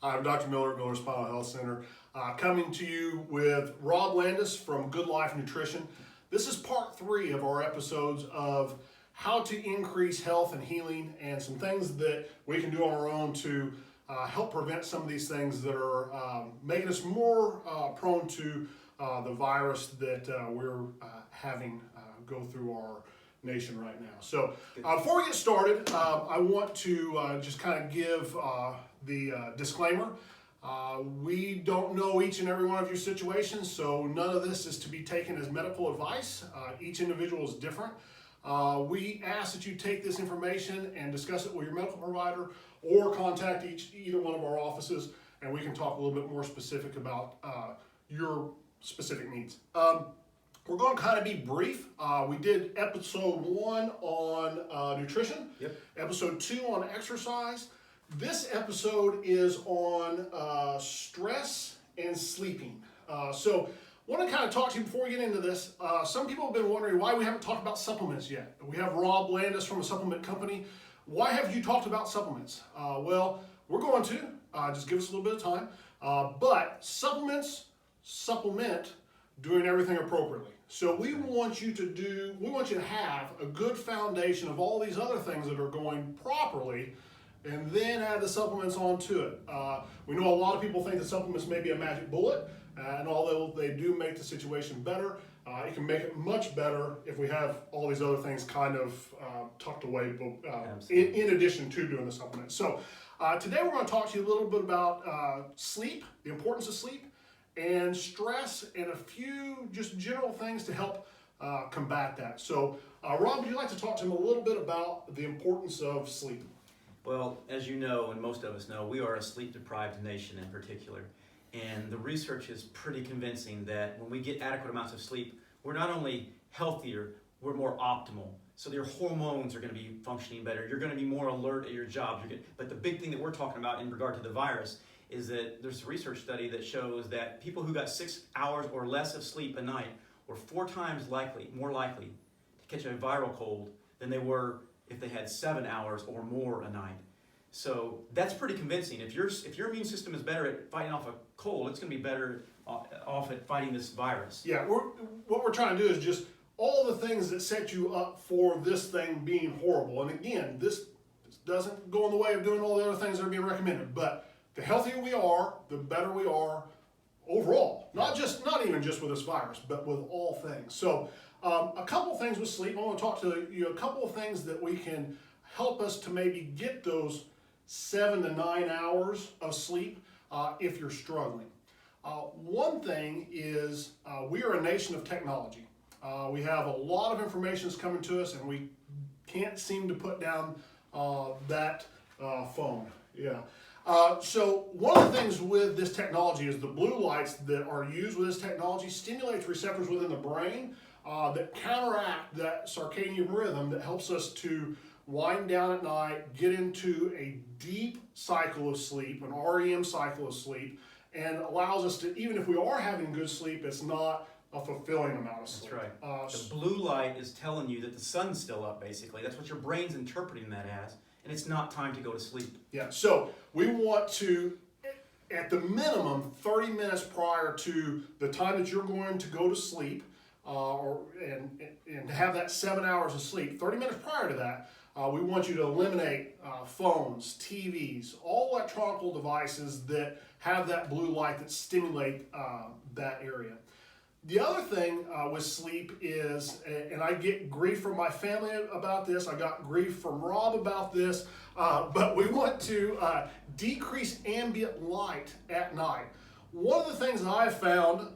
I'm Dr. Miller Spinal Health Center, coming to you with Rob Landis from Good Life Nutrition. This is part 3 of our episodes of how to increase health and healing and some things that we can do on our own to help prevent some of these things that are making us more prone to the virus that we're having go through our nation right now. So before we get started, I want to just kind of give the disclaimer. We don't know each and every one of your situations, so none of this is to be taken as medical advice. Each individual is different. We ask that you take this information and discuss it with your medical provider or contact either one of our offices, and we can talk a little bit more specific about your specific needs. We're going to kind of be brief. We did episode 1 on nutrition, episode 2 on exercise. This episode is on stress and sleeping. So I want to kind of talk to you before we get into this. Some people have been wondering why we haven't talked about supplements yet. We have Rob Landis from a supplement company. Why have you talked about supplements? Well, we're going to. Just give us a little bit of time. But supplement doing everything appropriately. So we want you to have a good foundation of all these other things that are going properly, and then add the supplements onto it. We know a lot of people think that supplements may be a magic bullet, and although they do make the situation better, it can make it much better if we have all these other things kind of tucked away in addition to doing the supplements. So today we're going to talk to you a little bit about sleep, the importance of sleep, and stress, and a few just general things to help combat that. So Rob, would you like to talk to him a little bit about the importance of sleep? Well, as you know, and most of us know, we are a sleep-deprived nation in particular. And the research is pretty convincing that when we get adequate amounts of sleep, we're not only healthier, we're more optimal. So your hormones are going to be functioning better. You're going to be more alert at your job. But the big thing that we're talking about in regard to the virus is that there's a research study that shows that people who got 6 hours or less of sleep a night were 4 times more likely to catch a viral cold than they were if they had 7 hours or more a night. So that's pretty convincing. If your immune system is better at fighting off a cold, it's going to be better off at fighting this virus. Yeah, what we're trying to do is just all the things that set you up for this thing being horrible. And again, this doesn't go in the way of doing all the other things that are being recommended, but the healthier we are, the better we are overall. Not even just with this virus, but with all things. So a couple of things with sleep. I want to talk to you a couple of things that we can help us to maybe get those 7 to 9 hours of sleep if you're struggling. One thing is we are a nation of technology. We have a lot of information that's coming to us, and we can't seem to put down that phone. Yeah. So one of the things with this technology is the blue lights that are used with this technology stimulates receptors within the brain that counteract that circadian rhythm that helps us to wind down at night, get into a deep cycle of sleep, an REM cycle of sleep, and allows us to, even if we are having good sleep, it's not a fulfilling amount of sleep. That's right. The blue light is telling you that the sun's still up, basically. That's what your brain's interpreting that as. And it's not time to go to sleep. Yeah, so we want to, at the minimum, 30 minutes prior to the time that you're going to go to sleep, and have that 7 hours of sleep, 30 minutes prior to that, we want you to eliminate phones, TVs, all electronic devices that have that blue light that stimulate that area. The other thing with sleep is, and I get grief from my family about this, I got grief from Rob about this, but we want to decrease ambient light at night. One of the things that I've found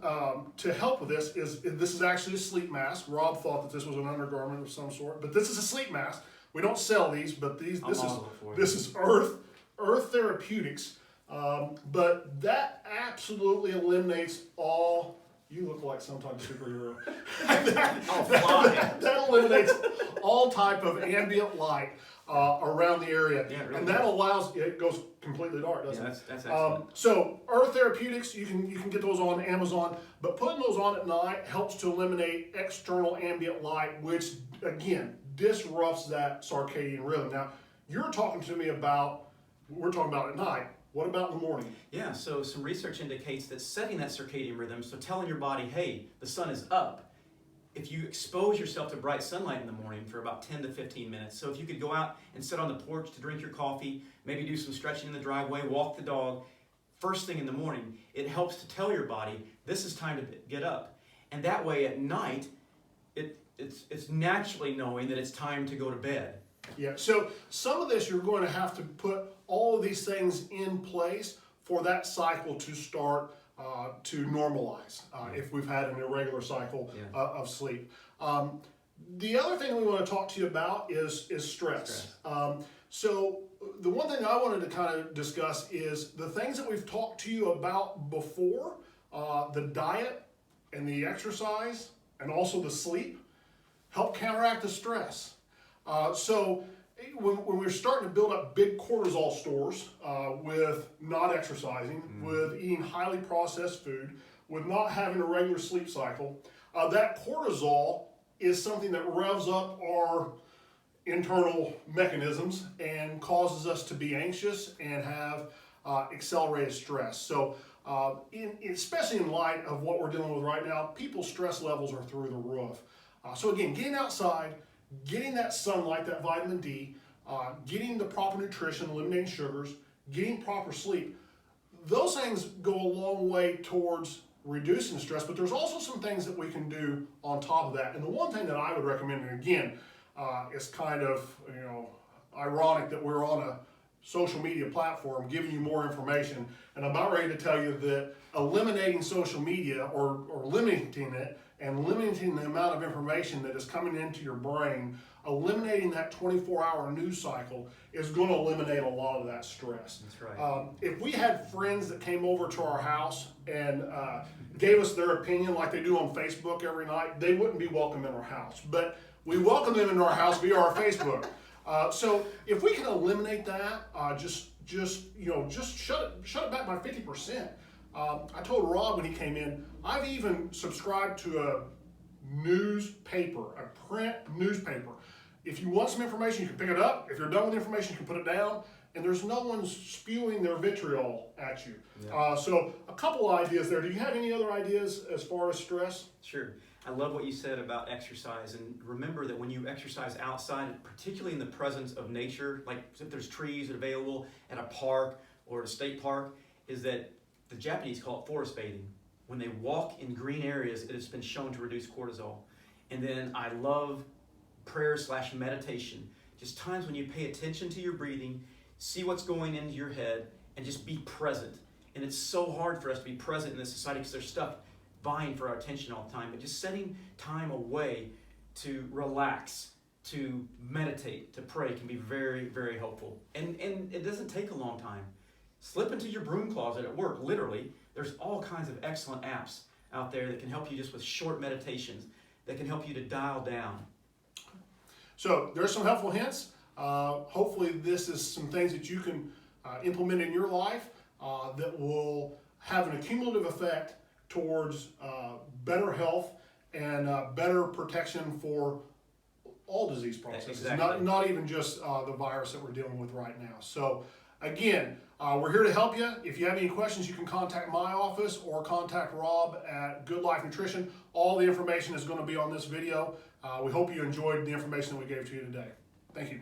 to help with this is actually a sleep mask. Rob thought that this was an undergarment of some sort, but this is a sleep mask. We don't sell these, but this is Earth Therapeutics. But that absolutely eliminates all. You look like some type of superhero. that eliminates all type of ambient light around the area, really, and that allows it goes completely dark, doesn't it? That's excellent. So Earth Therapeutics, you can get those on Amazon, but putting those on at night helps to eliminate external ambient light, which again disrupts that circadian rhythm. Now we're talking about at night. What about in the morning? Yeah, so some research indicates that setting that circadian rhythm, so telling your body, hey, the sun is up, if you expose yourself to bright sunlight in the morning for about 10 to 15 minutes, so if you could go out and sit on the porch to drink your coffee, maybe do some stretching in the driveway, walk the dog, first thing in the morning, it helps to tell your body, this is time to get up. And that way at night, it's naturally knowing that it's time to go to bed. Yeah, so some of this you're going to have to put all of these things in place for that cycle to start to normalize if we've had an irregular cycle of sleep. The other thing we want to talk to you about is stress. So the one thing I wanted to kind of discuss is the things that we've talked to you about before, the diet and the exercise and also the sleep help counteract the stress. So when we're starting to build up big cortisol stores with not exercising, with eating highly processed food, with not having a regular sleep cycle, that cortisol is something that revs up our internal mechanisms and causes us to be anxious and have accelerated stress. So especially in light of what we're dealing with right now, people's stress levels are through the roof. So again, getting outside, getting that sunlight, that vitamin D, getting the proper nutrition, eliminating sugars, getting proper sleep, those things go a long way towards reducing stress, but there's also some things that we can do on top of that. And the one thing that I would recommend, and again, it's kind of ironic that we're on a social media platform giving you more information, and I'm about ready to tell you that eliminating social media or limiting it and limiting the amount of information that is coming into your brain, eliminating that 24-hour news cycle is going to eliminate a lot of that stress. That's right. If we had friends that came over to our house and gave us their opinion like they do on Facebook every night, they wouldn't be welcome in our house. But we welcome them into our house via our Facebook. So if we can eliminate that, just shut it back by 50%. I told Rob when he came in, I've even subscribed to a newspaper, a print newspaper. If you want some information, you can pick it up. If you're done with the information, you can put it down. And there's no one spewing their vitriol at you. Yeah. So a couple ideas there. Do you have any other ideas as far as stress? Sure. I love what you said about exercise, and remember that when you exercise outside, particularly in the presence of nature, like if there's trees available at a park or at a state park, is that the Japanese call it forest bathing. When they walk in green areas, it has been shown to reduce cortisol. And then I love prayer/meditation, just times when you pay attention to your breathing, see what's going into your head, and just be present. And it's so hard for us to be present in this society because there's stuff vying for our attention all the time, but just setting time away to relax, to meditate, to pray can be very, very helpful. And it doesn't take a long time. Slip into your broom closet at work, literally. There's all kinds of excellent apps out there that can help you just with short meditations that can help you to dial down. So there's some helpful hints. Hopefully this is some things that you can implement in your life that will have an accumulative effect towards better health and better protection for all disease processes, exactly. not even just the virus that we're dealing with right now. So again, we're here to help you. If you have any questions, you can contact my office or contact Rob at Good Life Nutrition. All the information is going to be on this video. We hope you enjoyed the information that we gave to you today. Thank you.